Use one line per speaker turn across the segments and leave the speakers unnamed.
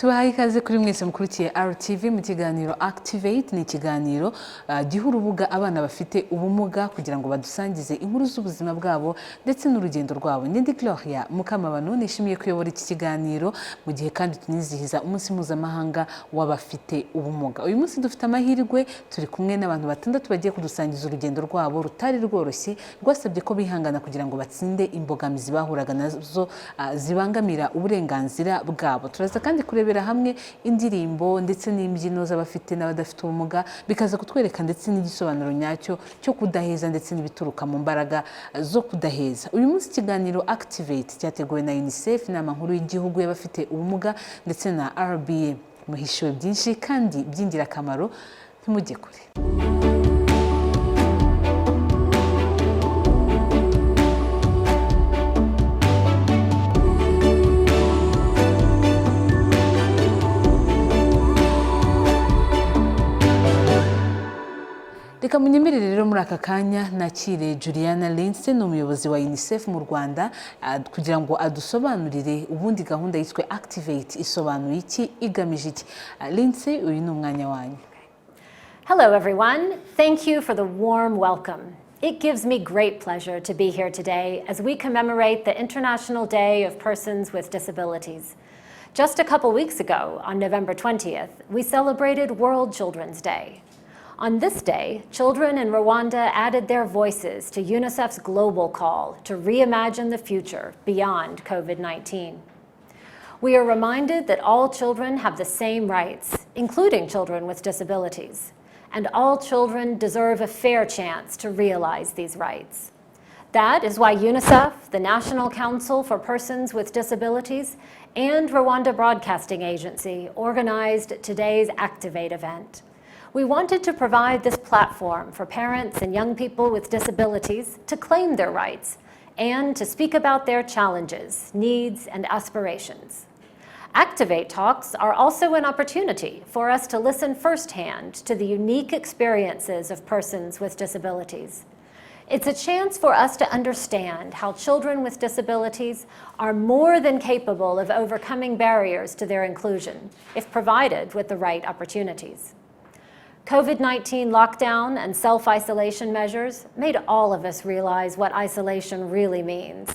tubahaye ikaze kuri mwese mukurikiye RTV mu kiganiro Activate. Ni ikiganiro giha urubuga abana bafite ubumuga kugira ngo badusangize inkuru z'ubuzima bwabo ndetse n'urugendo rwabo. Ndi Gloria Mukamabano, nishimiye kuyobora iki kiganiro mu gihe kandi tunizihiza umunsi mpuzamahanga w'abafite ubumuga. Uyu munsi dufite amahirwe, turi kumwe n'abantu batandatu bagiye kudusangiza urugendo rwabo rutari rworoshye, rwasabye ko bihangana kugira ngo batsinde imbogamizi bahuraga nazo zibangamira uburenganzira bwabo. Turaza kandi kurebera hamwe indirimbo ndetse n'imbyino z'abafite n'abadafite ubumuga, bikaza kutwereka ndetse n'igisobanuro nyacyo cyo kudaheza ndetse n'ibituruka mu mbaraga zo kudaheza. Uyu munsi ikiganiro Activate cyateguwe na UNICEF, inama nkuru y'igihugu y'abafite ubumuga, ndetse na RBA. Muhishiwe byinshi kandi by'ingirakamaro, ntimujye kure. Reka munyemerere rero muri aka kanya nakire Juliana Lindsay, ni umuyobozi wa UNICEF mu Rwanda, kugira ngo adusobanurire ubundi gahunda yitwe Activate isobanuye iki, igamije iki. Lindsay, uyu ni umwanya wanyu.
Hello everyone, thank you for the warm welcome. It gives me great pleasure to be here today as we commemorate the International Day of Persons with Disabilities. Just a couple weeks ago, on November 20th, we celebrated World Children's Day. On this day, children in Rwanda added their voices to UNICEF's global call to reimagine the future beyond COVID-19. We are reminded that all children have the same rights, including children with disabilities, and all children deserve a fair chance to realize these rights. That is why UNICEF, the National Council for Persons with Disabilities, and Rwanda Broadcasting Agency organized today's Activate event. We wanted to provide this platform for parents and young people with disabilities to claim their rights and to speak about their challenges, needs, and aspirations. Activate Talks are also an opportunity for us to listen firsthand to the unique experiences of persons with disabilities. It's a chance for us to understand how children with disabilities are more than capable of overcoming barriers to their inclusion if provided with the right opportunities. COVID-19 lockdown and self-isolation measures made all of us realize what isolation really means.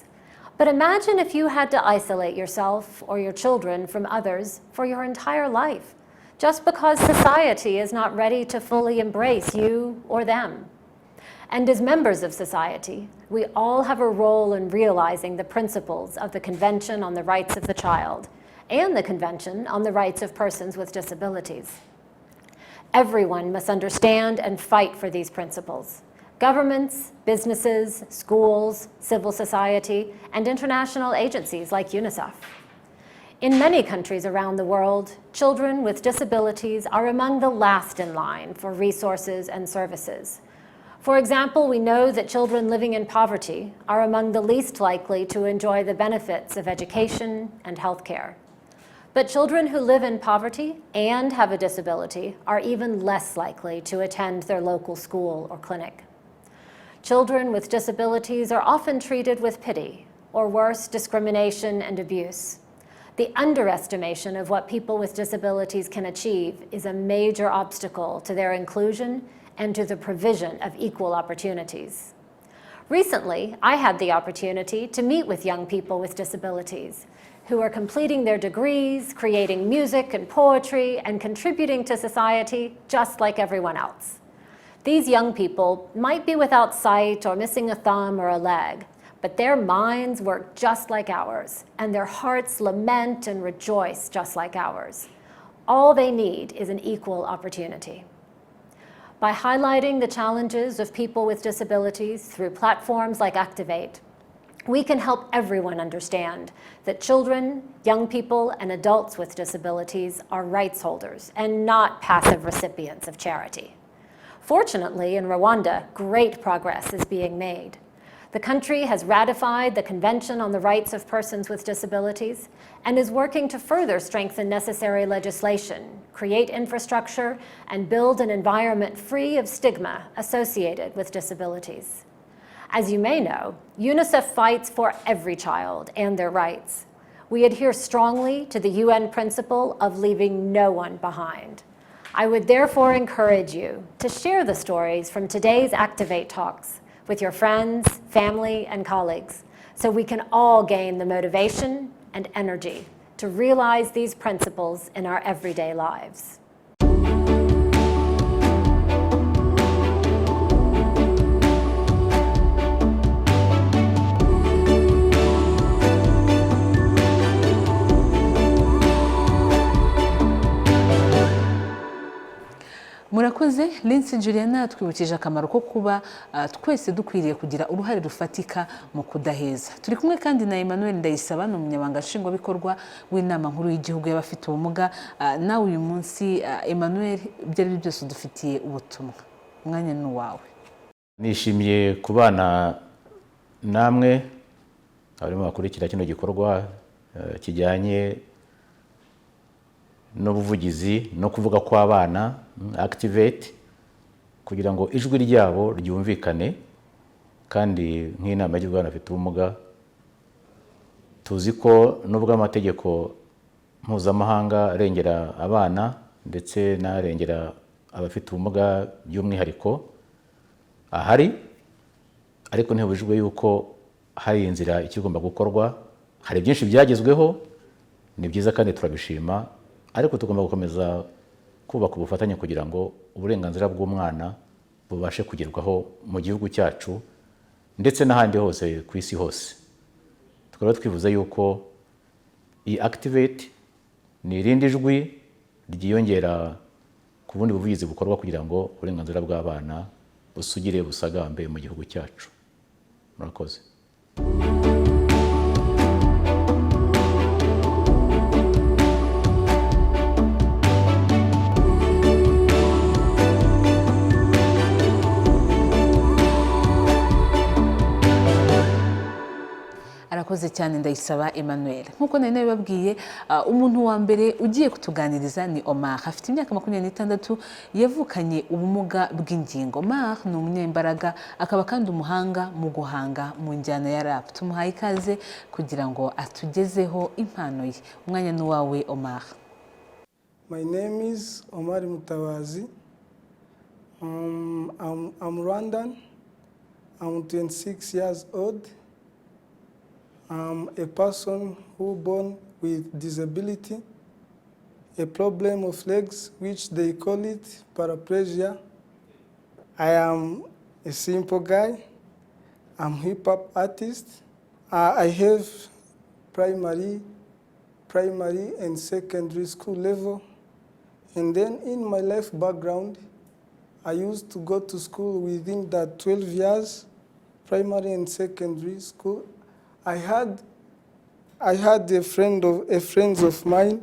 But imagine if you had to isolate yourself or your children from others for your entire life, just because society is not ready to fully embrace you or them. And as members of society, we all have a role in realizing the principles of the Convention on the Rights of the Child and the Convention on the Rights of Persons with Disabilities. Everyone must understand and fight for these principles. Governments, businesses, schools, civil society, and international agencies like UNICEF. In many countries around the world, children with disabilities are among the last in line for resources and services. For example, we know that children living in poverty are among the least likely to enjoy the benefits of education and healthcare. But children who live in poverty and have a disability are even less likely to attend their local school or clinic. Children with disabilities are often treated with pity, or worse, discrimination and abuse. The underestimation of what people with disabilities can achieve is a major obstacle to their inclusion and to the provision of equal opportunities. Recently, I had the opportunity to meet with young people with disabilities who are completing their degrees, creating music and poetry, and contributing to society just like everyone else. These young people might be without sight or missing a thumb or a leg, but their minds work just like ours, and their hearts lament and rejoice just like ours. All they need is an equal opportunity. By highlighting the challenges of people with disabilities through platforms like Activate, we can help everyone understand that children, young people, and adults with disabilities are rights holders and not passive recipients of charity. Fortunately, in Rwanda, great progress is being made. The country has ratified the Convention on the Rights of Persons with Disabilities and is working to further strengthen necessary legislation, create infrastructure, and build an environment free of stigma associated with disabilities. As you may know, UNICEF fights for every child and their rights. We adhere strongly to the UN principle of leaving no one behind. I would therefore encourage you to share the stories from today's Activate talks with your friends, family, and colleagues, so we can all gain the motivation and energy to realize these principles in our everyday lives.
Murakoze. Lindsay Juliana twibukije akamaro ko kuba twese dukwiriye kugira uruhare rufatika mu kudaheza. Turi kumwe kandi na Emmanuel Ndayisaba, ni umunyamabanga nshingwabikorwa w'inama nkuru y'igihugu y'abafite ubumuga. Nawe uyu munsi Emmanuel, ibyo ari byo byose udufitiye ubutumwa, umwanya ni uwawe.
Nishimiye kubana namwe abarimo bakurikira kino gikorwa kijyanye n'ubuvugizi no kuvuga kw'abana Activate, kugira ngo ijwi ryabo ryumvikane. Kandi nk'inama y'igihugu y'abana bafite ubumuga tuzi ko nubwo amategeko mpuzamahanga arengera abana ndetse n'arengera abafite ubumuga by'umwihariko ahari, ariko ntibujijwe yuko hari inzira ikigomba gukorwa. Hari byinshi byagezweho, ni byiza kandi turabishima, ariko tugomba gukomeza kubaka ubufatanye kugira ngo uburenganzira bw'umwana bubashe kugerwaho mu gihugu cyacu ndetse n'ahandi hose ku isi hose. Tukaba twifuza yuko iyi Activate ni irindi jwi ryiyongera ku bundi buvugizi bukorwa kugira ngo uburenganzira bw'abana busugire busagambe mu gihugu cyacu. Murakoze.
Arakoze cyane Ndayisaba Emmanuel. Nkuko nari nabibabwiye, umuntu wa mbere ugiye kutuganiriza ni Omar. Afite imyaka 26, yavukanye ubumuga bw'ingingo. Omar ni umunyembaraga, akaba kandi umuhanga mu guhanga mu njyana ya rap. Tumuhaye ikaze kugira ngo atugezeho impano ye. Umwanya ni wawe Omar.
My name is Omar Mutawazi. I'm Rwandan. I'm 26 years old. I'm a person who born with disability, a problem of legs, which they call it paraplegia. I am a simple guy. I'm hip-hop artist. I have primary and secondary school level. And then in my life background, I used to go to school within that 12 years, primary and secondary school. I had friends of mine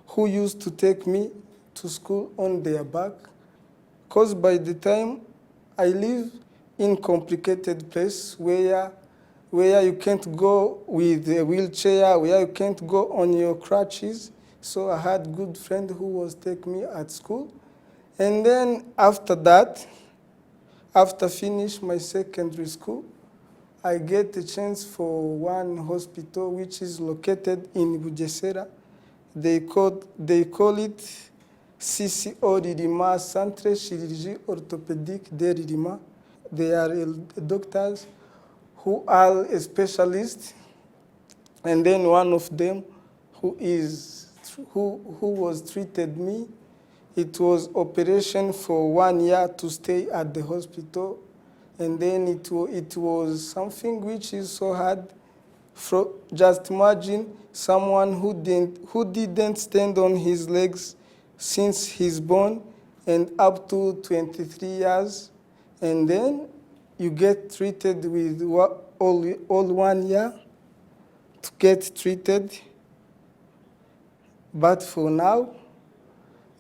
who used to take me to school on their back, because by the time I live in complicated place where you can't go with a wheelchair, where you can't go on your crutches. So I had good friend who was take me at school. And then after that, after finish my secondary school, I get a chance for one hospital which is located in Bugesera. They call it CCO Ririma, Centre Chirurgie Orthopédique de Ririma. They are doctors who are a specialist, and then one of them who was treated me. It was operation for 1 year to stay at the hospital. And then it was something which is so hard. Just imagine someone who didn't stand on his legs since he's born and up to 23 years. And then you get treated with all 1 year to get treated. But for now,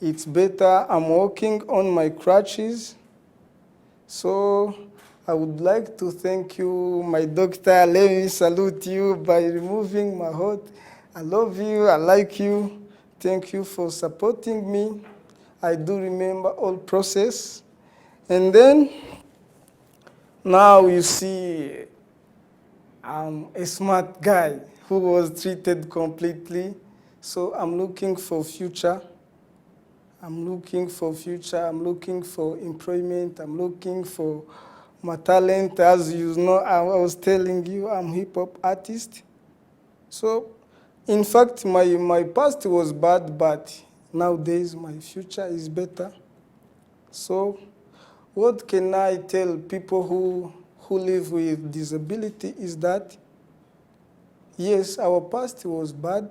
it's better. I'm walking on my crutches. So I would like to thank you, my doctor. Let me salute you by removing my heart. I love you, I like you. Thank you for supporting me. I do remember all process. And then, now you see, I'm a smart guy who was treated completely. So I'm looking for future. I'm looking for future. I'm looking for employment. I'm looking for my talent. As you know, I was telling you, I'm hip hop artist. So, in fact, my past was bad, but nowadays my future is better. So, what can I tell people who live with disability is that, yes, our past was bad,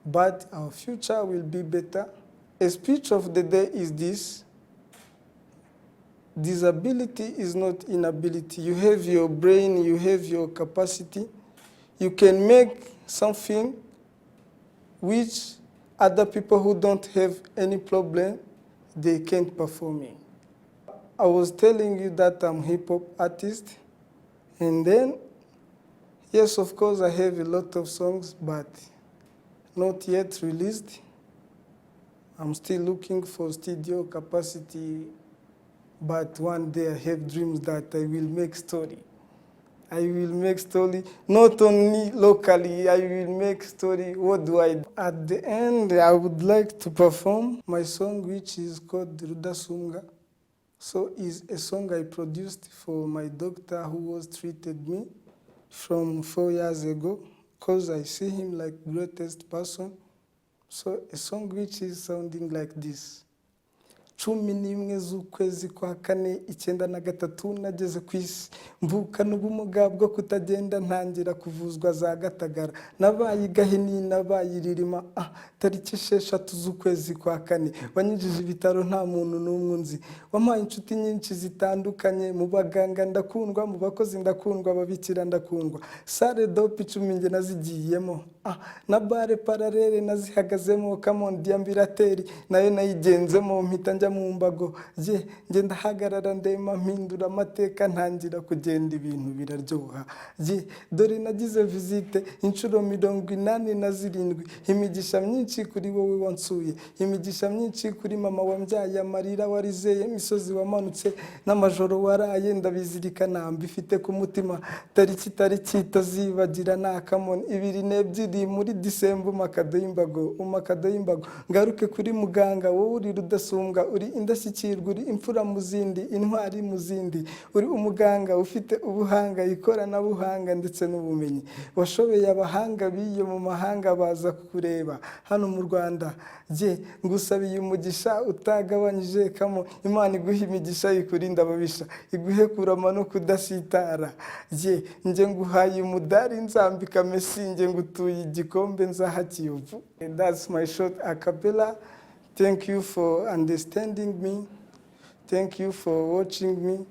but our future will be better. A speech of the day is this: disability is not inability. You have your brain, you have your capacity. You can make something which other people who don't have any problem, they can't perform in. I was telling you that I'm a hip hop artist, and then, yes, of course, I have a lot of songs, but not yet released. I'm still looking for studio capacity, but one day I have dreams that I will make story. I will make story, not only locally, I will make story worldwide. At the end, I would like to perform my song, which is called Rudasumbwa. So it's a song I produced for my doctor who was treated me from 4 years ago, because I see him like greatest person. So a song which is sounding like this. 11 z'ukwezi kwa kane 1993 nageze ku isi mvukana ubumuga bwo kutagenda ntangira kuvuzwa za Gatagara nabaye igahini nabaye iririma tariki 6 z'ukwezi kwa kane wanyujije ibitaro nta muntu n'umwe nzi wampaye inshuti nyinshi zitandukanye mu baganga ndakundwa mu bakozi ndakundwa ababikira ndakundwa sale dope 10 nge nazigiyemo na bare paralele nazihagazemo kamondiambirateri nayo nayigenzemo mpita njya mu mbago nge ndahagarara ndema mpindura amateka ntangira kugenda ibintu biraryoha dore nagize visite inshuro 87 imigisha myinshi kuri wowe wansuye imigisha myinshi kuri mama wambyaye amarira warizeye imisozi wamanutse n'amajoro waraye ndabizirikana mbifite ku mutima tariki tazibagira nakamon 22 muri Disemba umakado y'imbago ngaruke kuri muganga wowe uri Rudasumbwa uri indashyikirwa uri imfura mu zindi intwari mu zindi uri umuganga ufite ubuhanga ikoranabuhanga ndetse n'ubumenyi washobeye abahanga biyo mu mahanga baza kureba hano mu Rwanda ngusabiye umugisha utagabanyije kamo Imana iguha imigisha ikurinda ababisha iguhe kurama no kudasitara nge nguhaye umudari nzambika Messi nge ngutuye igikombe nzaha Kiyovu. That's my short a cappella. Thank you for understanding me. Thank you for watching me.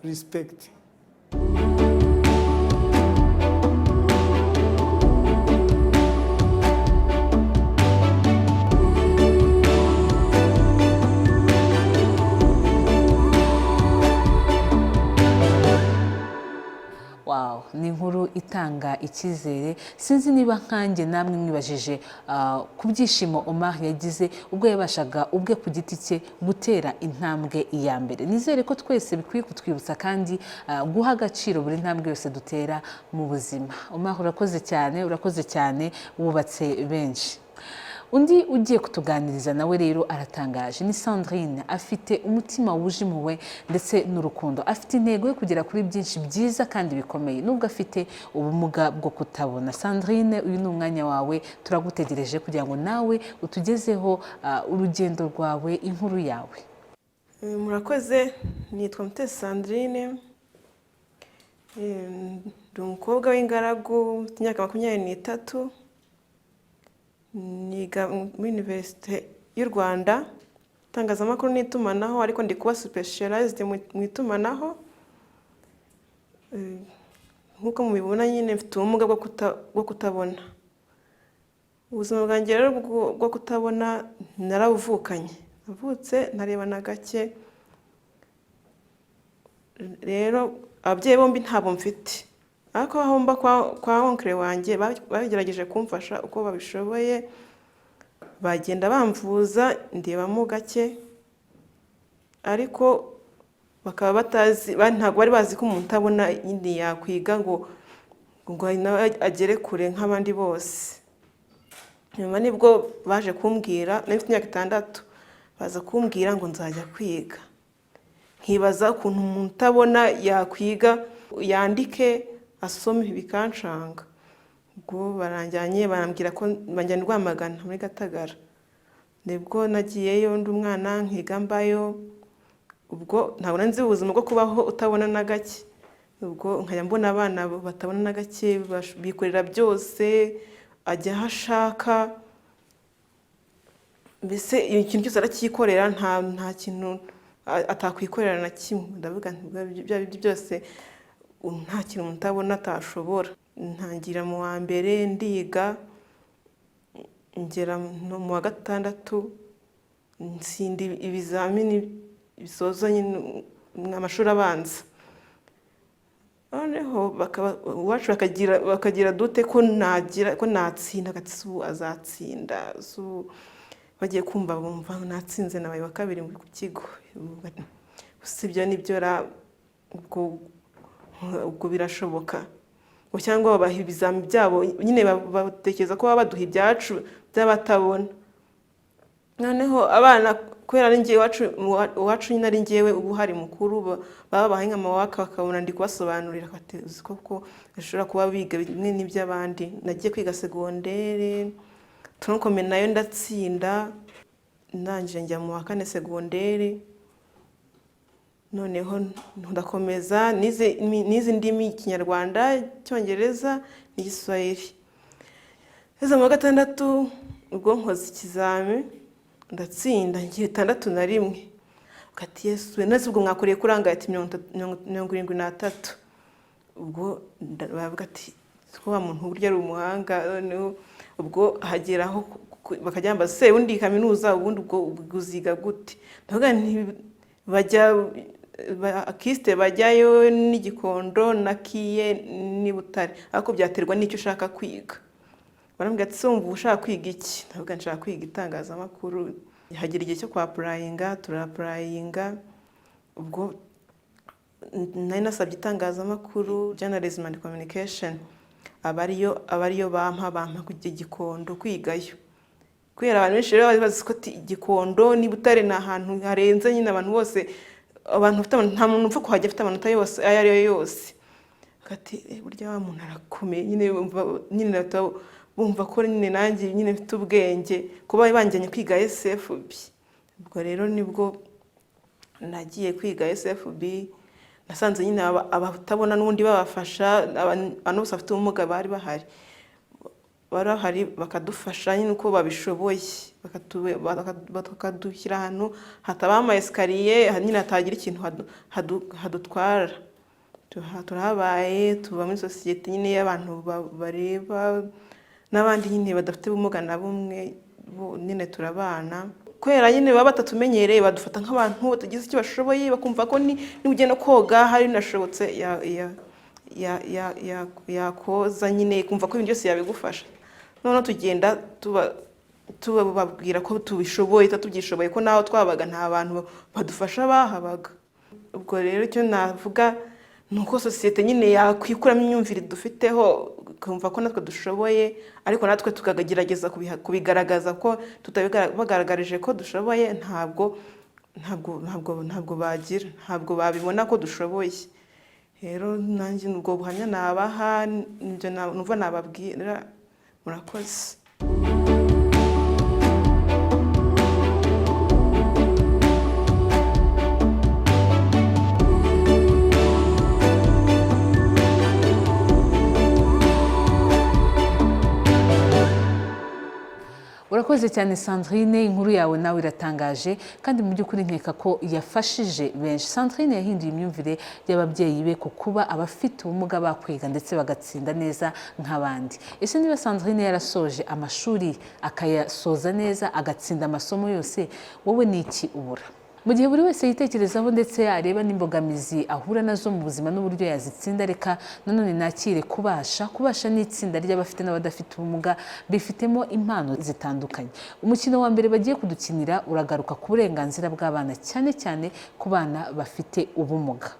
Respect.
Wow, ni inkuru itanga icyizere. Sinzi niba nkanjye namwe mwibajije ku byishimo Omar yagize ubwo yabashaga ubwe ku giti cye gutera intambwe iya mbere. Nizere ko twese bikwiye kutwibutsa kandi guha agaciro buri ntambwe yose dutera mu buzima. Omar urakoze cyane wubatse benshi. Undi ugiye kutuganiriza nawe rero aratangaje ni Sandrine, afite umutima wuje impuhwe ndetse n'urukundo, afite intego yo kugera kuri byinshi byiza kandi bikomeye nubwo afite ubumuga bwo kutabona. Sandrine, uyu ni umwanya wawe, turagutegereje kugira ngo nawe utugezeho urugendo rwawe, inkuru yawe.
Murakoze, nitwa Mutesi Sandrine, ndi umukobwa w'ingaragu, imyaka 23, niga muri Universite y'u Rwanda itangazamakuru n'itumanaho, ariko ndi kuba specialized mu itumanaho. Nkuko mubibona nyine mfite ubumuga bwo kutabona. Ubuzima bwanjye rero bwo kutabona narabuvukanye, navutse ntareba na gake. Rero ababyeyi bombi ntabo mfite, ariko aho mba kwa onkle wanjye bagerageje kumfasha uko babishoboye, bagenda bamvuza ndebamo gake, ariko bakaba batazi, ntabwo bari bazi ko umuntu utabona yindi yakwiga ngo ngo nawe agere kure nk'abandi bose. Nyuma nibwo baje kumbwira, nari mfite imyaka 6, baza kumbwira ngo nzajya kwiga. Nkibaza ukuntu umuntu utabona yakwiga yandike asome bikancanga. Ubwo baranjyanye barambwira ko banjyana Rwamagana muri Gatagara. Nibwo nagiyeyo ndi umwana nkiga mbayo. Ubwo ntabwo nzi ubuzima bwo kubaho utabona na gake. Ubwo nkajya mbona abana batabona na gake bikorera byose, ajya ashaka. Mbese ikintu cyose arakikorera, nta kintu atakwikorera na kimwe. Ndavuga nti byose nta kintu umuntu utabona atashobora. Ntangira mu wa mbere ndiga, ngera mu wa 6 ntsinda ibizamini bisoza nyine amashuri abanza. Noneho iwacu bakagira dute ko natsinda, gatse ubu azatsinda. Bagiye kumva bumva natsinze nabaye wa 2 mu kigo. Usibyo nibyo ubwo birashoboka. Cyangwa babaha ibizami byabo nyine batekereza ko baba baduha ibyacu by'abatabona. Noneho abana kubera ari ngiye iwacu nyine ari ngiyewe ubu hari mukuru, baba bahinga amawaka bakabona ndi kubasobanurira bateze koko ashobora kuba biga bimwe n'iby'abandi. Nagiye kwiga segondere, tunkome nayo ndatsinda, ndangije njya mu wa 4 segondere. Noneho ndakomeza nize ndimi Kinyarwanda, Cyongereza n'Igiswahili. Ese mu wa 6 ubwo nkoze ikizami ndatsinda, ngiye 61. Kati Yesu nase ubwo mwakoreye kuranga ati 73. Ubwo bavuga ati ko wa muntu burya ari umuhanga. Noneho ubwo hageraho bakajyamba se undi kaminuza ubundi ubwo uziga gute. Ndavuga nti bajya akiste bajyayo n'Igikondo na Kiye ni Butare, ariko byaterwa n'icyo ushaka kwiga. Barambwira ati somva ushaka kwiga iki. Ndavuga nshaka kwiga itangazamakuru. Hagira igihe cyo kwa applyinga, turapplyinga. Ubwo nari nasabye itangazamakuru, journalism and communication. Abariyo bampa kujya Gikondo kwigayo. Kubera abantu benshi rero bazi ko Gikondo ni Butare na ahantu harenze nyine abantu bose, abantu nta muntu upfa kuhajya afite amanota yose ayo ari yo yose. Kati burya wa muntu arakomeye nyine bumva ko nyine nanjye nyine mfite ubwenge kuba banjyanye kwiga SFB. Ubwo rero nibwo nagiye kwiga SFB. Nasanze nyine abatabona n'undi babafasha, abantu bose bafite ubumuga bari bahari bakadufasha nyine uko babishoboye, bakadushyira ahantu hataba ama escalier, nyine hatagira ikintu hadutwara. Turahabaye, tuba muri societe nyine y'abantu bareba n'abandi nyine badafite ubumuga na bumwe, nyine turabana. Kwera nyine baba batatumenyereye badufata nk'abantu batagize icyo bashoboye, bakumva ko n'ugenda koga hari nashobotse yakoza nyine kumva ko ibintu byose yabigufasha. None tugenda tubabwira ko tubishoboye, tubyishoboye ko naho twabaga nta bantu badufasha bahabaga. Ubwo rero icyo navuga nuko societe nyine yakwikuramo imyumvire dufiteho, kumva ko natwe dushoboye, ariko natwe tukagerageza kubigaragaza ko tutabigaragarije ko dushoboye. Ntabwo babibona ko dushoboye. Rero nanjye ubwo buhamya nabaha, nibyo numva nababwira. Murakoze.
Urakoze cyane Sandrine, inkuru yawe nawe iratangaje kandi mu by'ukuri nkeka ko yafashije benshi. Sandrine yahinduye imyumvire y'ababyeyi be ku kuba abafite ubumuga bakwiga ndetse bagatsinda neza nk'abandi. Ese niba Sandrine yarasoje amashuri akayasoza neza agatsinda amasomo yose, wowe ni iki ubura? Mu gihe buri wese yitekerezaho ndetse areba n'imbogamizi ahura nazo mu buzima n'uburyo yazitsinda, reka nanone nakire kubasha n'itsinda ry'abafite n'abadafite ubumuga bifitemo impano zitandukanye. Umukino wa mbere bagiye kudukinira uragaruka ku burenganzira bw'abana, cyane cyane ku bana bafite ubumuga.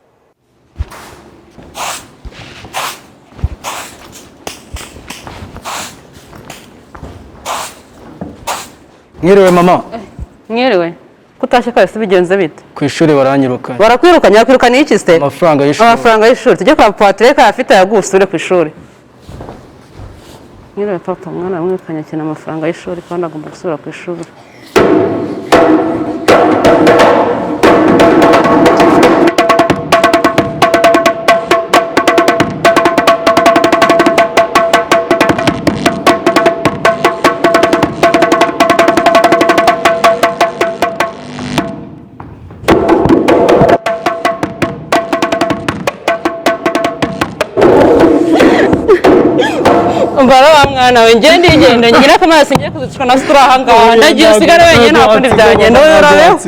Mwiriwe mama.
Mwiriwe. Kutashye kare bigenze bite?
Ku ishuri baranyirukanye.
Barakwirukanye, yakwirukanye iki se?
Amafaranga y'ishuri.
Amafaranga y'ishuri. Tujye kwa Patrick afite yagusure ku ishuri. Mwiriwe papa, mwana wamwirukanye cyane amafaranga y'ishuri kandi agomba gusubira ku ishuri. Mbara mwana we ngende igende ngira kamara singiye kuzucwa na sura hanga ndagiye usigara wenyine nta kundi byagenda wowe urabeho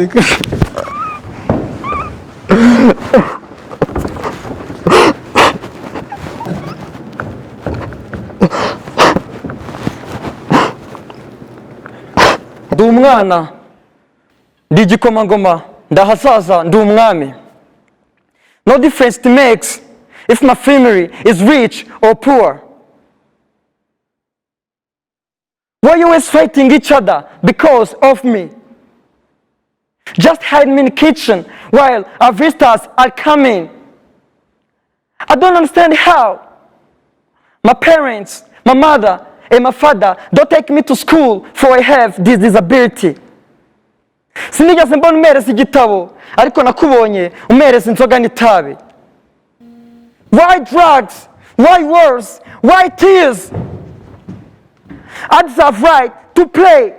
Ndi umwana ndi igikomangoma ndahasaza ndi umwami. No difference it makes if my family is rich or poor. Why are you always fighting each other because of me? Just hide me in the kitchen while our visitors are coming. I don't understand how my parents, my mother, and my father don't take me to school for I have this disability. Sinigeze mbona umereza igitabo ariko nakubonye umereza inzoga n'itabi. Why drugs? Why wars? Why tears? I deserve right to play.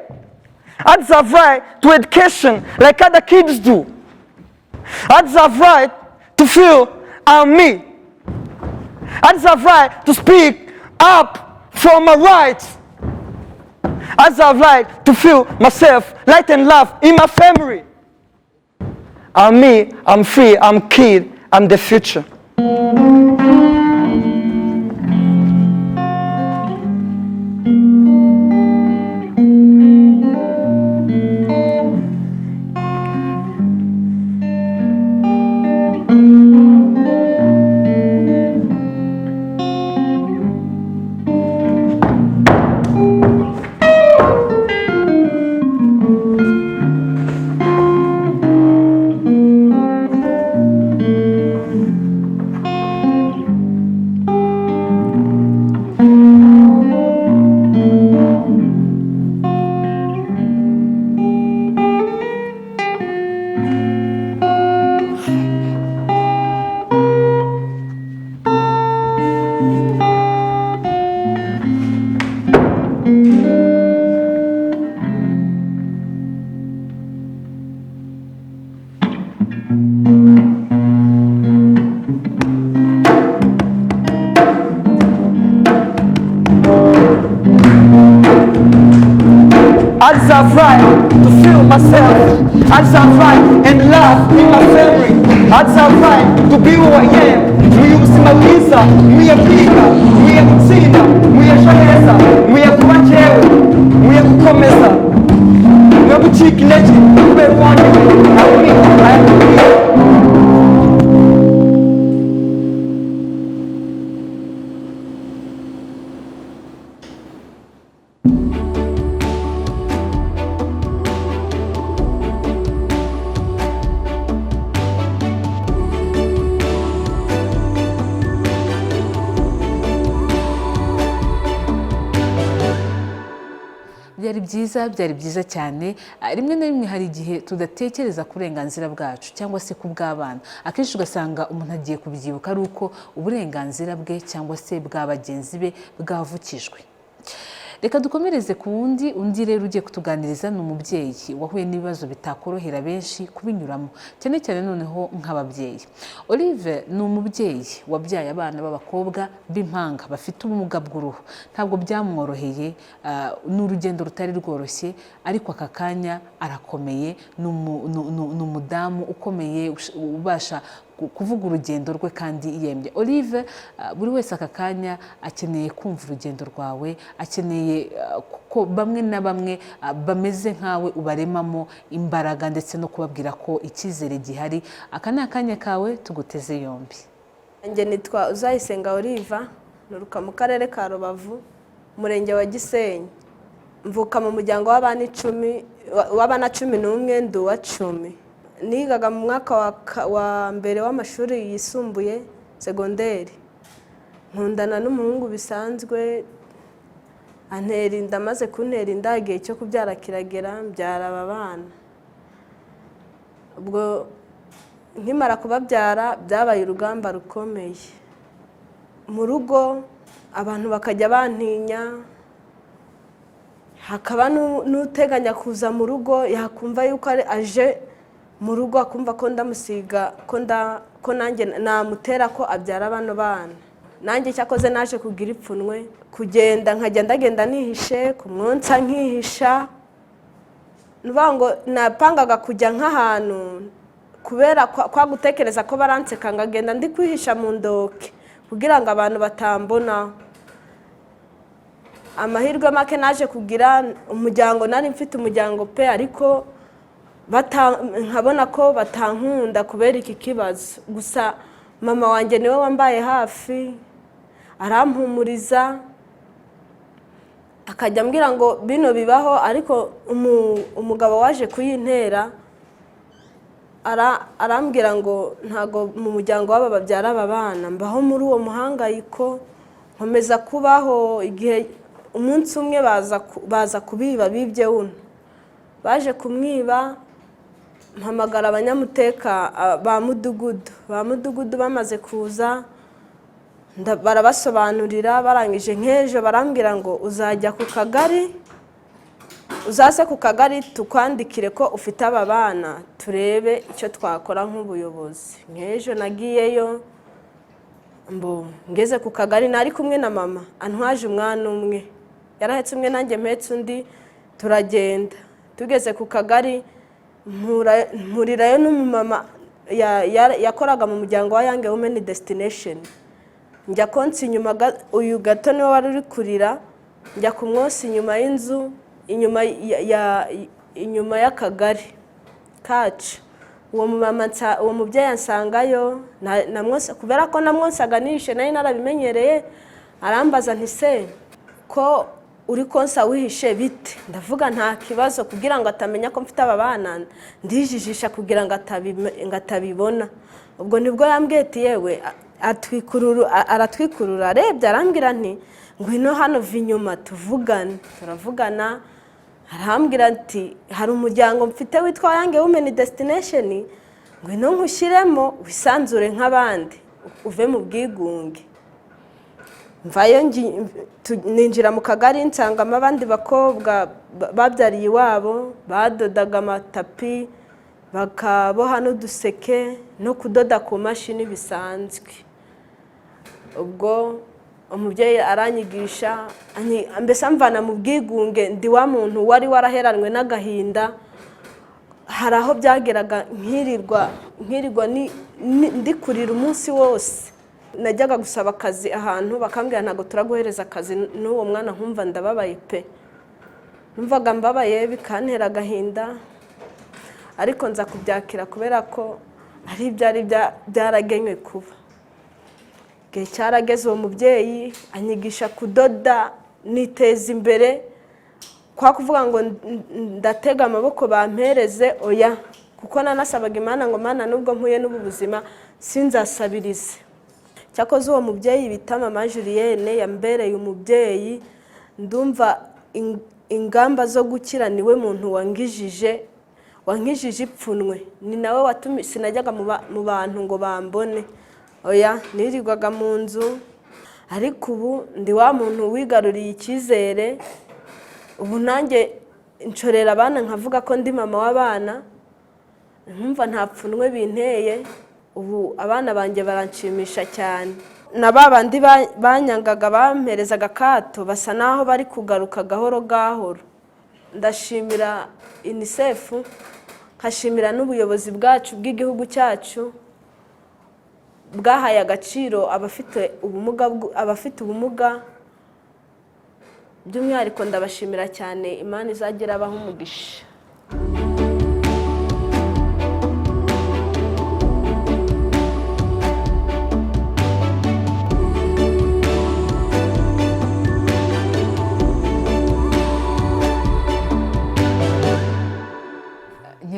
I deserve right to education like other kids do. I deserve right to feel I'm me. I deserve right to speak up for my rights. I deserve right to feel myself light and love in my family. I'm me, I'm free, I'm kid, I'm the future. I deserve right to feel myself. I deserve right and love in my family. I deserve right to be who I am. Mwiye ubuzima bwiza, mwiye kwiga, mwiye gutsinda, mwiye ejo heza, mwiye kuba njyewe, mwiye gukomeza, mwiye gucika intege kubera uwanjye. I am free.
byari byiza cyane. Rimwe na rimwe hari igihe tudatekereza ku burenganzira bwacu cyangwa se ku bw'abana. Akenshi ugasanga umuntu agiye kubyibuka ari uko uburenganzira bwe cyangwa se bwa bagenzi be bwavukijwe. Reka dukomereze ku undi rero ugiye kutuganiriza ni umubyeyi wahuye n'ibibazo bitakorohera benshi kubinyuramo cyane cyane noneho nk'ababyeyi. Olive ni umubyeyi wabyaye abana b'abakobwa b'impanga bafite ubumuga bw'uruhu. Ntabwo byamworoheye, n'urugendo rutari rworoshye, ariko aka kanya arakomeye. Ni umudamu ukomeye ubasha kuvuga urugendo rwe kandi yemye. Olive, buri wese aka kanya akeneye kumva urugendo rwawe, akeneye ko bamwe na bamwe bameze nkawe ubaremamo imbaraga ndetse no kubabwira ko icyizere gihari. Aka ni akanya kawe, tuguteze yombi.
Njye nitwa Uzayisenga Olive, nuruka mu karere ka Rubavu, umurenge wa Gisenyi. mvuka mu muryango w'abana 11 ndi uwa 10. Nigaga mu mwaka wa mbere w'amashuri yisumbuye segonderi. Nkundana n'umuhungu bisanzwe, antera inda, maze kuntera inda igihe cyo kubyara kiragera, mbyara aba bana. Ubwo nkimara kubabyara byabaye urugamba rukomeye. Mu rugo abantu bakajya bantinya, hakaba n'uteganya kuza mu rugo yakumva yuko aje mu rugo akumva ko ndamusiga ko nanjye namutera ko abyara bano bana. Nanjye cyakoze naje kugira ipfunwe, kugenda ndagenda nihishe, kumwonsa nkihisha. Nuvuga ngo napangaga kujya nk'ahantu kubera kwa gutekereza ko baranseka, ngagenda ndi kwihisha mu ndoke kugira ngo abantu batambona. Amahirwe make naje kugira umuryango, nari mfite umuryango pe, ariko nkabona ko batankunda kubera iki kibazo. Gusa mama wanjye niwe wambaye hafi, arampumuriza, akajya ambwira ngo bino bibaho, ariko umugabo waje kuyintera arambwira ngo ntago mu muryango w'aba babyara aba bana. Mbaho muri uwo muhangayiko, nkomeza kubaho. Igihe umunsi umwe baza kubiba, bibye uno, baje kumwiba, mpamagara abanyamuteka ba mudugudu bamaze kuza, barabasobanurira. Barangije nk'ejo barambwira ngo uzajya ku kagari, uzaze ku kagari tukwandikire ko ufite aba bana, turebe icyo twakora nk'ubuyobozi. Nk'ejo nagiyeyo, ngeze ku kagari nari kumwe na mama, antwaje umwana umwe, yarahetse umwe nanjye mpetse undi, turagenda. Tugeze ku kagari mpurirayo n'umumama yakoraga mu muryango wa Young Women Destination. Njya konsa inyuma, uyu gato niwe wari uri kurira, njya kumwosa inyuma y'inzu, inyuma y'akagari kacu. Uwo mubyeyi ansangayo, kubera ko namwosaga nihishe, nari narabimenyereye. Arambaza nti se ko uri konsa wihishe bite? Ndavuga nta kibazo, kugira ngo atamenya ko mfite aba bana, ndijijisha kugira ngo atabibona. Ubwo nibwo yambwiye ati yewe aratwikurura, arebye arambwira nti ngwino hano vi inyuma tuvugane. Turavugana, arambwira ati hari umuryango mfite witwa Young Women Destination, ngwino nkushyiremo wisanzure nk'abandi, uve mu bwigunge. Mvayo ninjira mu kagari, nsangamo abandi bakobwa babyariye iwabo, badodaga amatapi, bakaboha n'uduseke no kudoda ku mashini bisanzwe. Ubwo umubyeyi aranyigisha, mbese amvana mu bwigunge, ndi wa muntu wari waraheranwe n'agahinda. Hari aho byageraga nkirirwa ndi kurira umunsi wose. Najyaga gusaba akazi ahantu, bakambwira ntago turaguhereza akazi n'uwo mwana, nkumva ndababaye pe. Numvaga mbabaye, bikantera agahinda, ariko nza kubyakira kubera ko ari byari byaragenywe kuba. Igihe cyarageze, uwo mubyeyi anyigisha kudoda, niteza imbere. Kwa kuvuga ngo ndatega amaboko bampereze, oya, kuko nanasabaga Imana ngo Mana nubwo mpuye n'ubu buzima sinzasabirize. Cyakoze uwo mubyeyi bita Mama Julienne yambereye umubyeyi. Ndumva ingamba zo gukira, niwe muntu wankijije ipfunwe. Ni nawe watumye sinajyaga mu bantu ngo bambone, oya, nirirwaga mu nzu. Ariko ubu ndi wa muntu wigaruriye icyizere. Ubu nanjye nshorera abana nkavuga ko ndi mama w'abana, nkumva nta pfunwe binteye. Ubu abana banjye baranshimisha cyane. Na babandi banyangaga bamperezaga akato, basa naho bari kugaruka gahoro gahoro. Ndashimira UNICEF, nkashimira n'ubuyobozi bwacu bw'igihugu cyacu bwahaye agaciro abafite ubumuga. By'umwihariko ndabashimira cyane. Imana izagera abaho umugisha.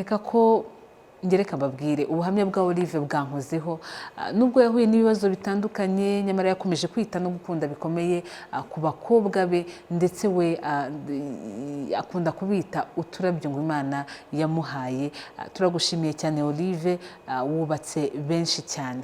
nkeka ko ngereka mbabwire ubuhamya bwa Olive bwankozeho nubwo yahuye n'ibibazo bitandukanye nyamara yakomeje kwita no gukunda bikomeye ku bakobwa be ndetse we akunda kubita uturabyo ngo Imana yamuhaye. Turagushimiye cyane Olive, wubatse benshi cyane.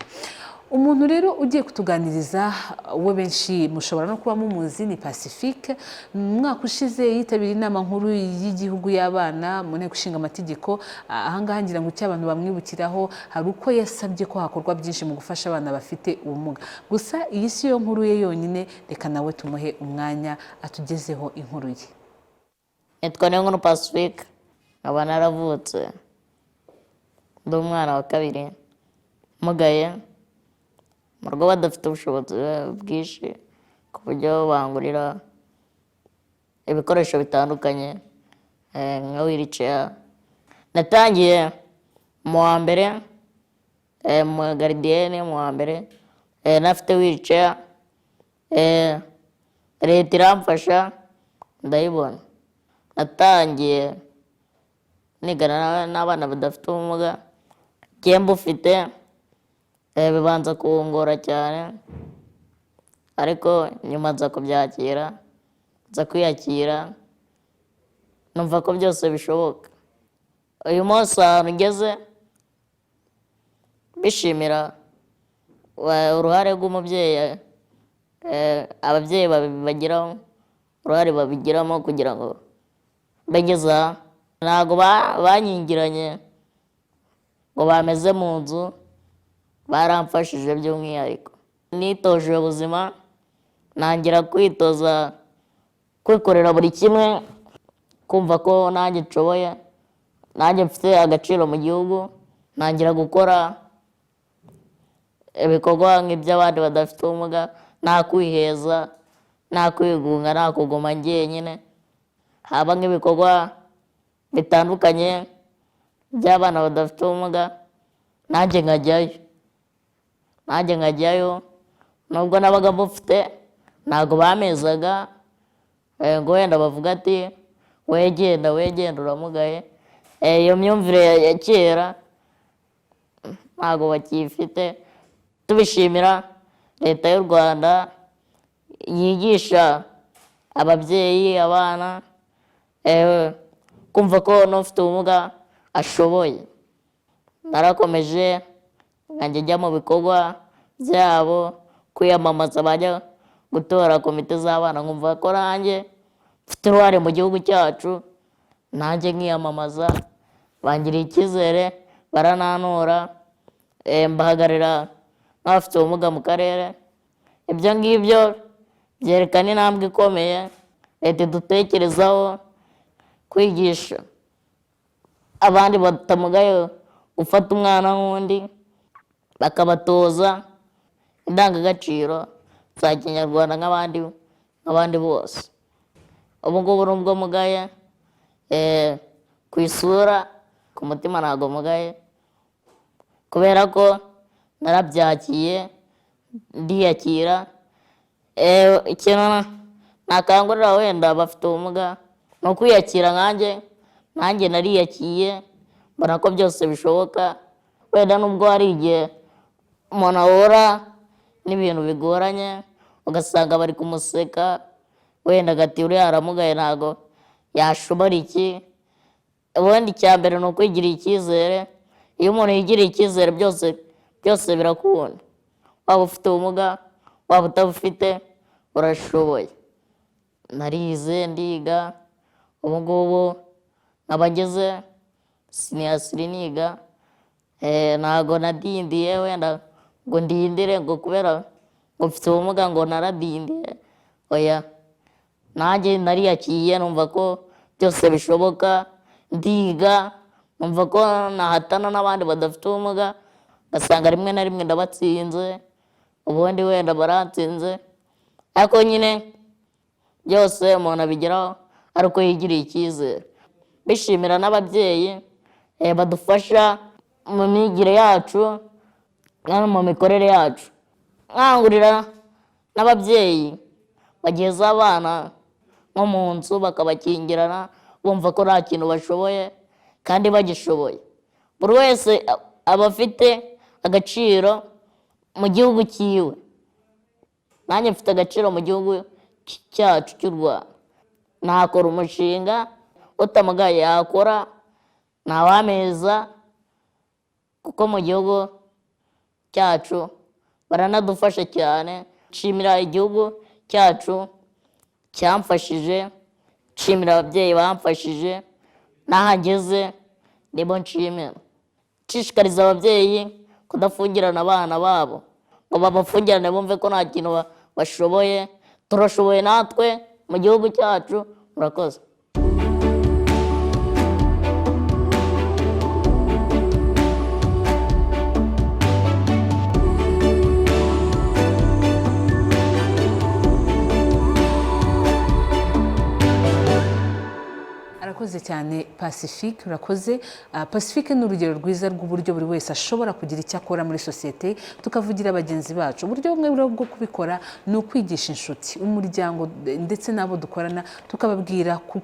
Umuntu rero ugiye kutuganiriza we benshi mushobora no kuba mumuzi ni Pacifique. Mwaka ushize yitabiriye inama nkuru y'igihugu y'abana mu nteko ishinga amategeko. Ahangaha ngira ngo cy'abantu bamwibukiraho hari uko yasabye ko hakorwa byinshi mu gufasha abana bafite ubumuga. Gusa iyi si yo nkuru ye yonyine, reka nawe tumuhe umwanya atugezeho inkuru ye.
Nitwa Niyonkuru Pacifique, nkaba naravutse ndi umwana wa kabiri mugaye mu rugo badafite ubushobozi bwinshi ku buryo bangurira ibikoresho bitandukanye nka wheelchair. Natangiye mu wa mbere mu garidiyene mu wa mbere nafite wheelchair, leta iramfasha ndayibona. Natangiye nigana n'abana badafite ubumuga, njye mbufite bibanza kungora cyane ariko nyuma nza kubyakira, nza kwiyakira, numva ko byose bishoboka. Uyu munsi ahantu ngeze bishimira uruhare rw'umubyeyi, ababyeyi babigiraho uruhare babigiramo kugira ngo bageze aha. Ntabwo banyingiranye ngo bameze mu nzu, baramfashije by'umwihariko. Nitoje ubuzima, ntangira kwitoza kwikorera buri kimwe, kumva ko nanjye nshoboye, nanjye mfite agaciro mu gihugu. Ntangira gukora ibikorwa nk'iby'abandi badafite ubumuga, nta kwiheza, nta kwigunga, nta kuguma njyenyine. Haba nk'ibikorwa bitandukanye by'abana badafite ubumuga, nanjye nkajyayo. Nubwo nabaga mufite ntabwo bamezaga ngo wenda bavuga ati wegenda uramugaye. Iyo myumvire ya kera ntabwo bakifite. Tubishimira leta y'u Rwanda yigisha ababyeyi abana kumva ko n'ufite ubumuga ashoboye. Narakomeje nkanjye njya mu bikorwa byabo, kwiyamamaza, bajya gutora komite z'abana, nkumva ko nanjye mfite uruhare mu gihugu cyacu, nanjye nkiyamamaza. Bangiriye icyizere, baranantora, mbahagarira nk'abafite ubumuga mu karere. Ibyo ngibyo byerekana intambwe ikomeye leta idutekerezaho, kwigisha abandi batamugaye gufata umwana nk'undi, bakabatoza indangagaciro za kinyarwanda nk'abandi bose. Ubu ngubu nubwo mugaye ku isura, ku mutima ntabwo mugaye, kubera ko narabyakiye ndiyakira. Ikintu nakangurira wenda bafite ubumuga ni ukwiyakira nanjye nariyakiye, mbona ko byose bishoboka. Wenda nubwo hari igihe umuntu ahura n'ibintu bigoranye, ugasanga bari kumuseka, wenda agati uriya aramugaye ntabwo yashobora iki. Ubundi icya mbere ni ukwigirira icyizere. Iyo umuntu yigiriye icyizere byose birakunda. Waba ufite ubumuga, waba utabufite, urashoboye. Narize ndiga, ubu ngubu nkaba ngeze siniyasiri niga. Ntabwo nadindiye wenda ngo ndindire ngo kubera ngo mfite ubumuga ngo naradindiye, oya. Nanjye nariyakiye, numva ko byose bishoboka, ndiga, numva ko nahatana n'abandi badafite ubumuga, ngasanga rimwe na rimwe ndabatsinze, ubundi wenda baratsinze. Ariko nyine byose umuntu abigeraho ari uko yigiriye icyizere. Bishimira n'ababyeyi badufasha mu myigire yacu no mu mikorere yacu. Nkangurira n'ababyeyi bageza abana nko mu nzu bakabakingirana, bumva ko nta kintu bashoboye, kandi bagishoboye. Buri wese aba afite agaciro mu gihugu cyiwe. Nanjye mfite agaciro mu gihugu cyacu cy'u Rwanda. Nakora umushinga utamugaye yakora, ntawameza, kuko mu gihugu cyacu baranadufasha cyane. Nshimira igihugu cyacu cyamfashije, nshimira ababyeyi bamfashije, n'ahageze nibo nshimira. Nshishikariza ababyeyi kudafungirana abana babo, ngo babafungirane bumve ko nta kintu bashoboye. Turashoboye natwe mu gihugu cyacu. Murakoze.
Arakoze cyane Pacifique, urakoze. Pacifique ni urugero rwiza rw'uburyo buri wese ashobora kugira icyo akora muri sosiyete, tukavugira bagenzi bacu. Uburyo bumwe bwo kubikora ni ukwigisha inshuti, umuryango ndetse n'abo dukorana, tukababwira ku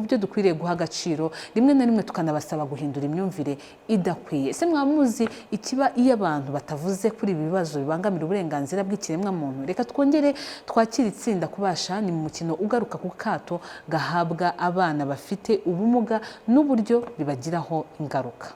byo dukwiriye guha agaciro. Rimwe na rimwe tukanabasaba guhindura imyumvire idakwiye. Ese mwamuzi ikiba iyo abantu batavuze kuri ibi bibazo bibangamira uburenganzira bw'ikiremwamuntu? Reka twongere twakira itsinda kubasha. Ni mu mukino ugaruka ku kato gahabwa abana bafite ubumuga n'uburyo bibagiraho ingaruka.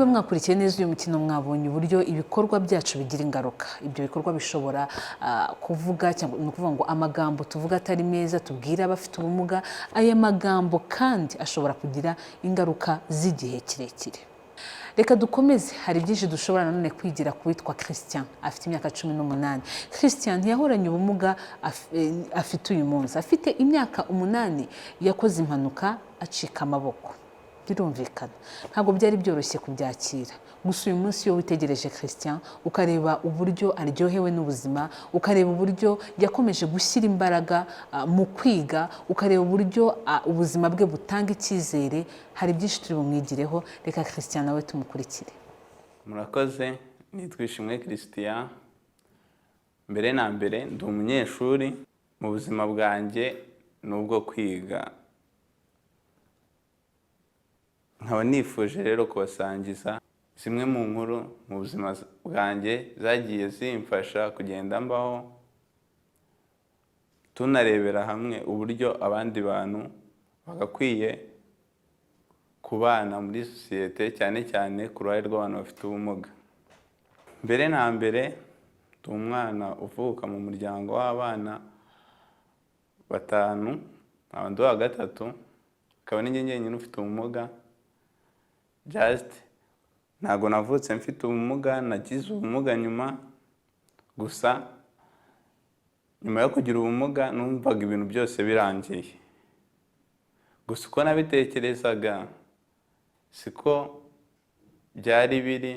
niba mwakurikiye neza uyu mukino mwabonye uburyo ibikorwa byacu bigira ingaruka. Ibyo bikorwa bishobora kuvuga cyangwa ni ukuvuga ngo amagambo tuvuga atari meza tubwira abafite ubumuga, aya magambo kandi ashobora kugira ingaruka z'igihe kirekire. Reka dukomeze, hari byinshi dushobora nanone kwigira ku witwa Christian, afite imyaka 18. Christian ntiyahoranye ubumuga afite uyu munsi, afite imyaka 8 yakoze impanuka acika amaboko. Birumvikana ntabwo byari byoroshye kubyakira, gusa uyu munsi iyo witegereje Christian ukareba uburyo aryohewe n'ubuzima, ukareba uburyo yakomeje gushyira imbaraga mu kwiga, ukareba uburyo ubuzima bwe butanga icyizere, hari byinshi turi bumwigireho. Reka Christian nawe tumukurikire.
Murakoze, nitwa Ishimwe Christian. Mbere na mbere ndi umunyeshuri, mu buzima bwanjye nubwo kwiga. Nkaba nifuje rero kubasangiza zimwe mu nkuru mu buzima bwanjye zagiye zimfasha kugenda mbaho, tunarebera hamwe uburyo abandi bantu bagakwiye kubana muri sosiyete, cyane cyane ku ruhare rw'abantu bafite ubumuga. Mbere na mbere ndi umwana uvuka mu muryango w'abana 5, nkaba ndi uwa gatatu, akaba ni njye njyenyine ufite ubumuga. Ntabwo navutse mfite ubumuga, nagize ubumuga nyuma. Gusa nyuma yo kugira ubumuga numvaga ibintu byose birangiye. Gusa uko nabitekerezaga siko byari biri.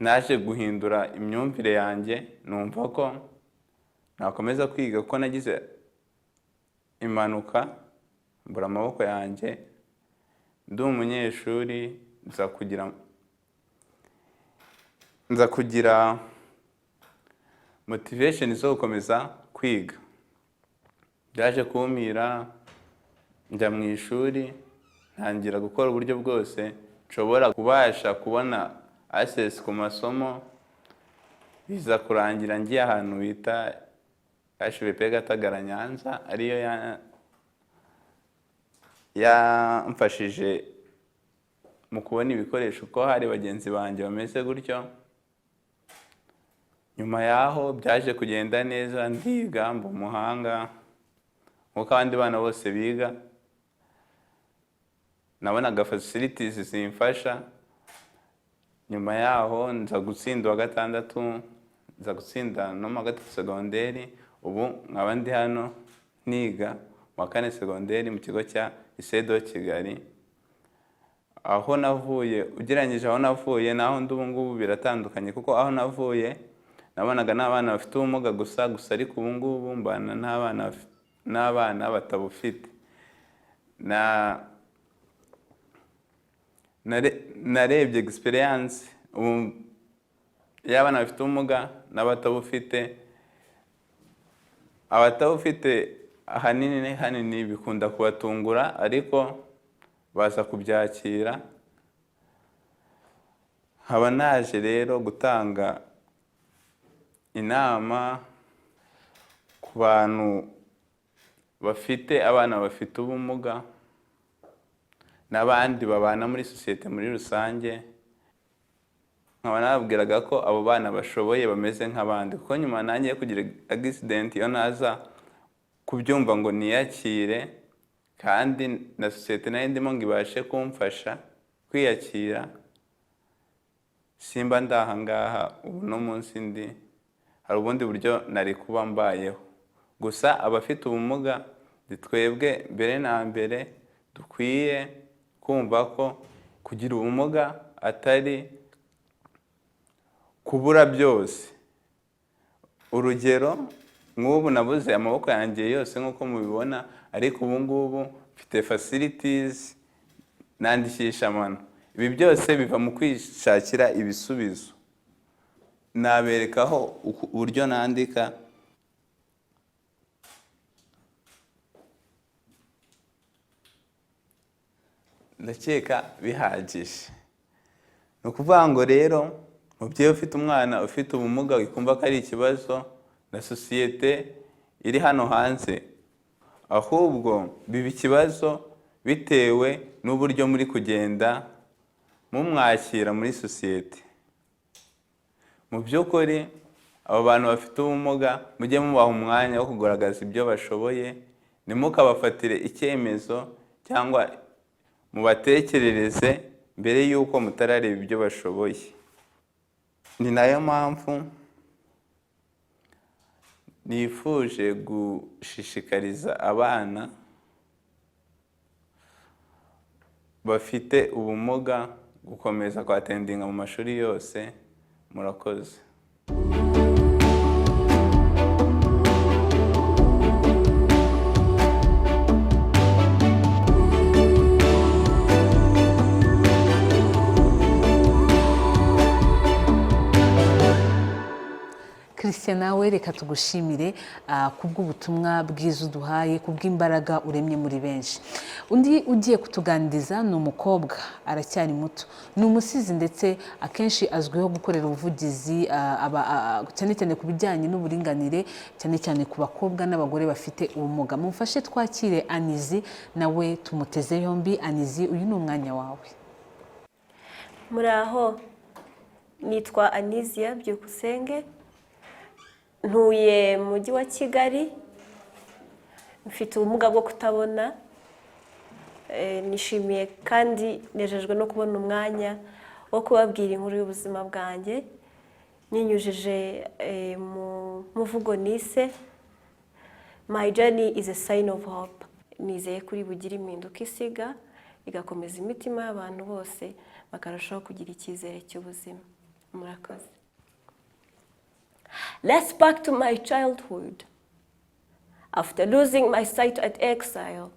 Naje guhindura imyumvire yanjye, numva ko nakomeza kwiga ko nagize impanuka mbura amaboko yanjye. Ndi umunyeshuri nza kugira motivation zo gukomeza kwiga. Byaje kumpira, njya mu ishuri, ntangira gukora uburyo bwose nshobora kubasha kubona access ku masomo. Biza kurangira ngiye ahantu bita HVP Gatagara Nyanza, ariyo yamfashije mu kubona ibikoresho ko hari bagenzi banjye bameze gutyo. Nyuma yaho byaje kugenda neza, ndiga mba umuhanga nk'uko abandi bana bose biga. Nabonaga facilities zimfasha. Nyuma yaho nza gutsinda wa 6, nza gutsinda no mu 3 segonderi. Ubu nkaba ndi hano niga mu 4 segonderi mu kigo cya Isedo Kigali. Aho navuye, ugereranyije aho navuye naho ndi ubu ngubu biratandukanye, kuko aho navuye nabonaga n'abana bafite ubumuga gusa, ariko ubu ngubu mbana n'abana batabufite. Narebye experience y'abana bafite ubumuga n'abatabufite. Abatabufite ahanini bikunda kubatungura, ariko baza kubyakira. Haba naje rero gutanga inama ku bantu bafite abana bafite ubumuga n'abandi babana muri sosiyete muri rusange. Nkaba nababwiraga ko abo bana bashoboye, bameze nk'abandi, kuko nyuma nanjye kugira accident iyo naza kubyumva ngo niyakire, kandi na sosiyete nayo ndimo ngo ibashe kumfasha kwiyakira, simba ndaha ngaha ubu no munsi ndi, hari ubundi buryo nari kuba mbayeho. Gusa abafite ubumuga twebwe mbere na mbere dukwiye kumva ko kugira ubumuga atari kubura byose. Urugero, nk'ubu nabuze amaboko yanjye yose nk'uko mubibona, ariko ubu ngubu mfite facilities, nandikisha amano. Ibi byose biva mu kwishakira ibisubizo. Naberekaho uburyo nandika. Ndakeka bihagije. Ni ukuvuga ngo rero umubyeyi ufite umwana ufite ubumuga wikumva ko ari ikibazo na sosiyete iri hano hanze, ahubwo biba ikibazo bitewe n'uburyo muri kugenda mumwakira muri sosiyete. Mu by'ukuri abo bantu bafite ubumuga mujye mubaha umwanya wo kugaragaza ibyo bashoboye, ntimukabafatire icyemezo cyangwa mubatekerereze mbere y'uko mutarareba ibyo bashoboye. Ni nayo mpamvu nifuje gushishikariza abana bafite ubumuga gukomeza kwatendinga mu mashuri yose. Murakoze.
Christian, nawe reka tugushimire kubw'ubutumwa bwiza uduhaye, kubw'imbaraga uremye muri benshi. Undi ugiye kutuganiriza ni umukobwa, aracyari muto, ni umusizi ndetse akenshi azwiho gukorera ubuvugizi cyane cyane ku bijyanye n'uburinganire, cyane cyane ku bakobwa n'abagore bafite ubumuga. Mumfashe twakire Anizi, nawe tumuteze yombi. Anizi, uyu ni umwanya wawe.
Muraho, nitwa Anizia Byukusenge, ntuye mu mujyi wa Kigali, mfite ubumuga bwo kutabona. Nishimiye kandi nejejwe no kubona umwanya wo kubabwira inkuru y'ubuzima bwanjye, ninyujije mu muvugo nise My journey is a sign of hope. Nizeye kuri bugira impinduka isiga, igakomeza imitima y'abantu bose bakarushaho kugira icyizere cy'ubuzima. Murakoze. Let's back to my childhood. After losing my sight at exile,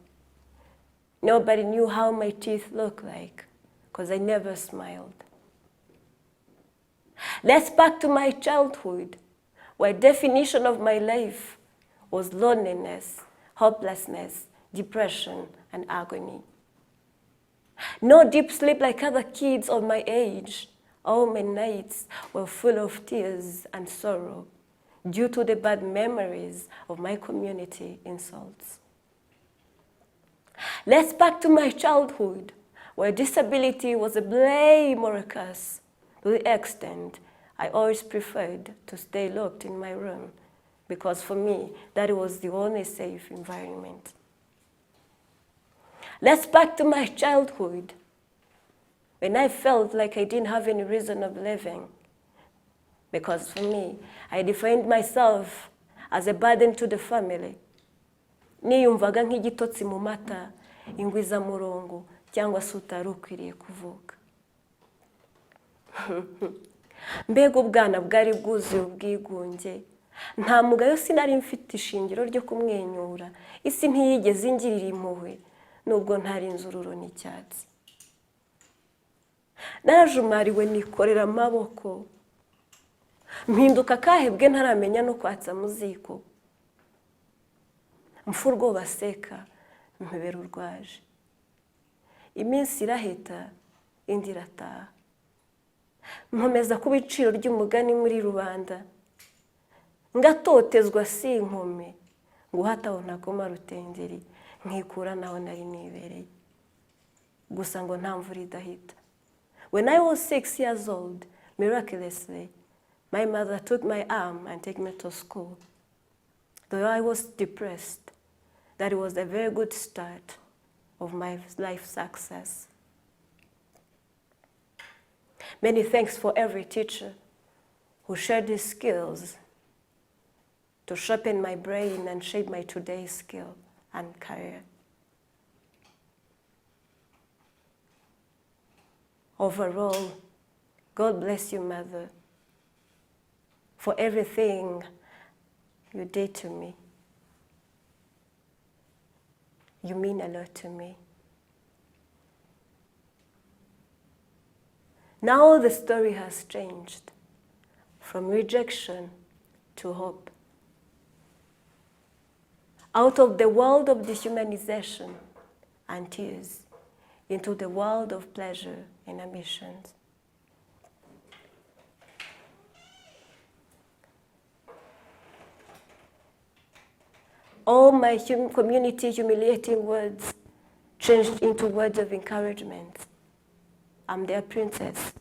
nobody knew how my teeth look like, because I never smiled. Let's back to my childhood, where definition of my life was loneliness, hopelessness, depression, and agony. No deep sleep like other kids of my age. All my nights were full of tears and sorrow due to the bad memories of my community insults. Let's back to my childhood, where disability was a blame or a curse, to the extent I always preferred to stay locked in my room, because for me, that was the only safe environment. Let's back to my childhood, when I felt like I didn't have any reason of living, because for me, I defined myself as a burden to the family. Niyumvaga nk'igitotsi mu mata, ingwiza murongo, cyangwa se utari ukwiriye kuvuka. Mbega ubwana bwari bwuzuye ubwigunge, nta mugayo sinari mfite ishingiro ryo kumwenyura, isi ntiyigeze ingirira impuhwe, nubwo ntari inzururo n'icyatsi. Narajumariwe nikorera amaboko, mpinduka kahebwe ntaramenya no kwatsa mu ziko. Mfurwo baseka, mpebera urwaje. Iminsi irahita, indi irataha. Nkomeza kuba iciro ry'umugani muri rubanda. Ngatotezwa si inkome, ngo hataho ntakoma rutengeri, nkikura naho nari nibereye. Gusa ngo nta mvura idahita. When I was 6 years old, miraculously, my mother took my arm and took me to school. Though I was depressed, that was a very good start of my life success. Many thanks for every teacher who shared his skills to sharpen my brain and shape my today's skill and career. Overall, God bless you, Mother, for everything you did to me. You mean a lot to me. Now the story has changed from rejection to hope. Out of the world of dehumanization and tears into the world of pleasure and ambitions. All my community humiliating words changed into words of encouragement. I'm their princess.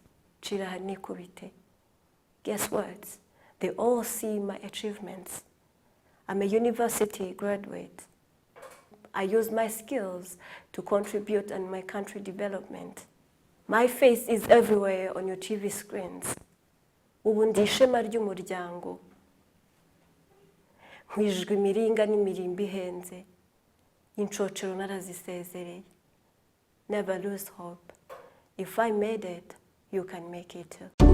Chira nikubite. Guess what? They all see my achievements. I'm a university graduate. I use my skills to contribute in my country development. My face is everywhere on your TV screens. Ubu ndi ishema ry'umuryango. Nkwijwe imiringa n'imirimbo ihenze. Inshocero narazisezereye. Never lose hope. If I made it, you can make it too.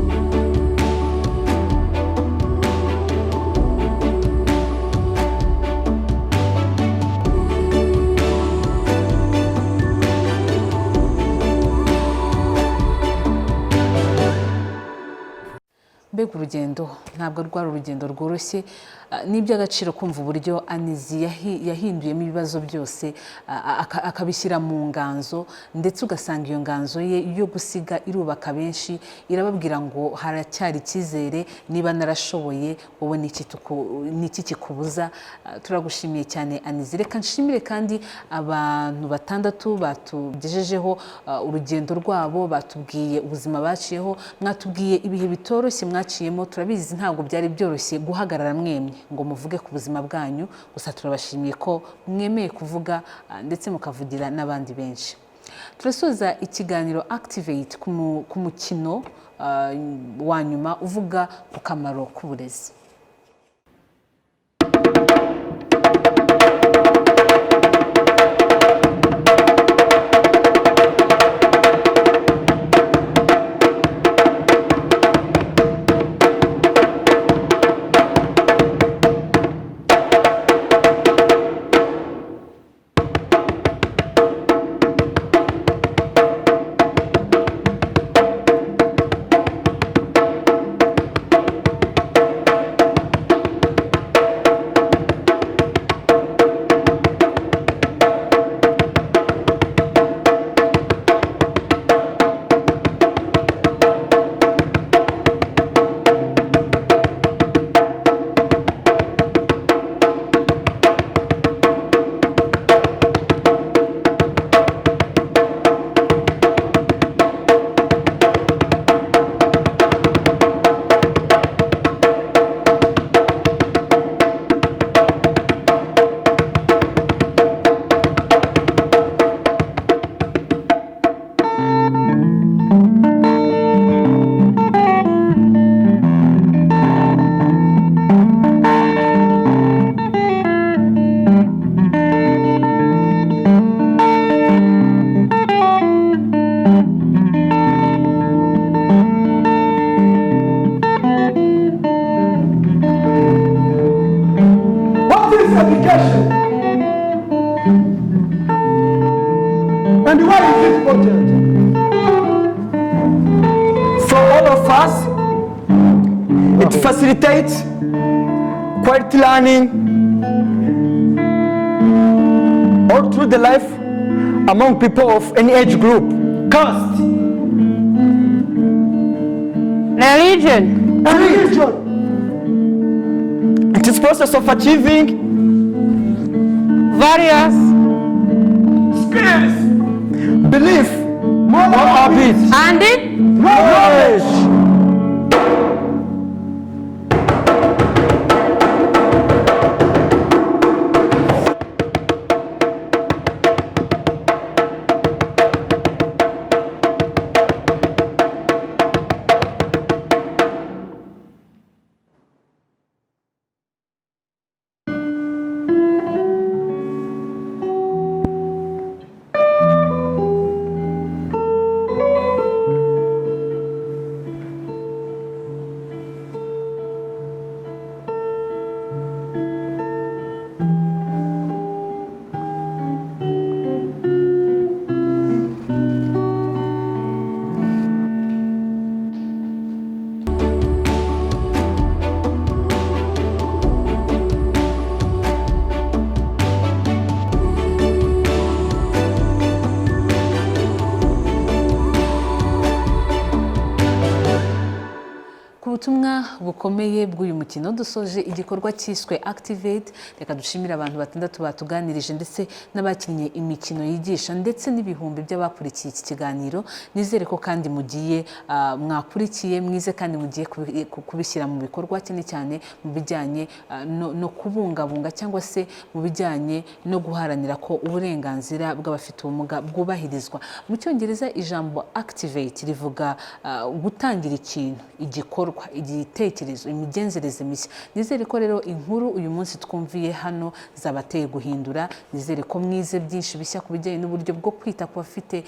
mbega urugendo ntabwo rwari urugendo rworoshye n'iby'agaciro kumva uburyo Anizi yahinduyemo ibibazo byose akabishyira mu nganzo ndetse ugasanga iyo nganzo ye yo gusiga irubaka benshi irababwira ngo haracyari icyizere niba narashoboye wowe n'iki kikubuza. Turagushimiye cyane Anizi. Reka nshimire kandi abantu batandatu batugejejeho urugendo rwabo, batubwiye ubuzima baciyeho, mwatubwiye ibihe bitoroshye mwaciyemo. Turabizi ntabwo byari byoroshye guhagarara mwemye ngo muvuge ku buzima bwanyu, gusa turabashimiye ko mwemeye kuvuga ndetse mukavugira n'abandi benshi. Turasoza ikiganiro Activate ku mukino wa nyuma uvuga ku kamaro k'uburezi.
And what is this project? For all of us, it facilitates quality learning all through the life among people of any age group, caste, religion. It is process of achieving various skills, belief, moral habits, and knowledge.
butumwa bukomeye bw'uyu mukino dusoje igikorwa cyiswe Activate. Reka dushimire abantu batandatu batuganirije ndetse n'abakinnye imikino yigisha ndetse n'ibihumbi by'abakurikiye iki kiganiro. Nizere ko kandi mugiye mwakurikiye mwize kandi mugiye kubishyira mu bikorwa cyane cyane mu bijyanye no kubungabunga cyangwa se mu bijyanye no guharanira ko uburenganzira bw'abafite ubumuga bwubahirizwa. Mu Cyongereza ijambo Activate rivuga gutangira ikintu, igikorwa, igitekerezo, imigenzereze mishya. Nizere ko rero inkuru uyu munsi twumviye hano zabateye guhindura. Nizere ko mwize byinshi bishya ku bijyanye n'uburyo bwo kwita ku bafite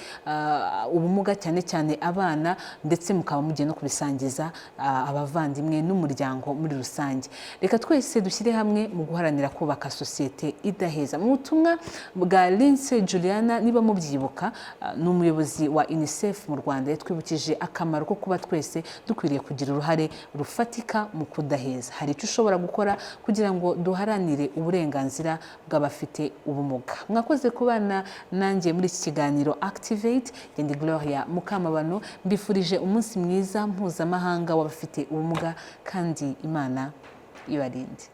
ubumuga cyane cyane abana, ndetse mukaba mugiye no kubisangiza abavandimwe n'umuryango muri rusange. Reka twese dushyire hamwe mu guharanira kubaka sosiyete idaheza. Mu butumwa bwa Lindsay Juliana, niba mubyibuka, ni umuyobozi wa UNICEF mu Rwanda, yatwibukije akamaro ko kuba twese dukwiriye kugira uruhare rufatika mu kudaheza. Hari icyo ushobora gukora kugira ngo duharanire uburenganzira bw'abafite ubumuga. Mwakoze kubana nanjye muri iki kiganiro Activate. Ndi Gloria Mukamabano, mbifurije umunsi mwiza mpuzamahanga w'abafite ubumuga kandi Imana ibarinde.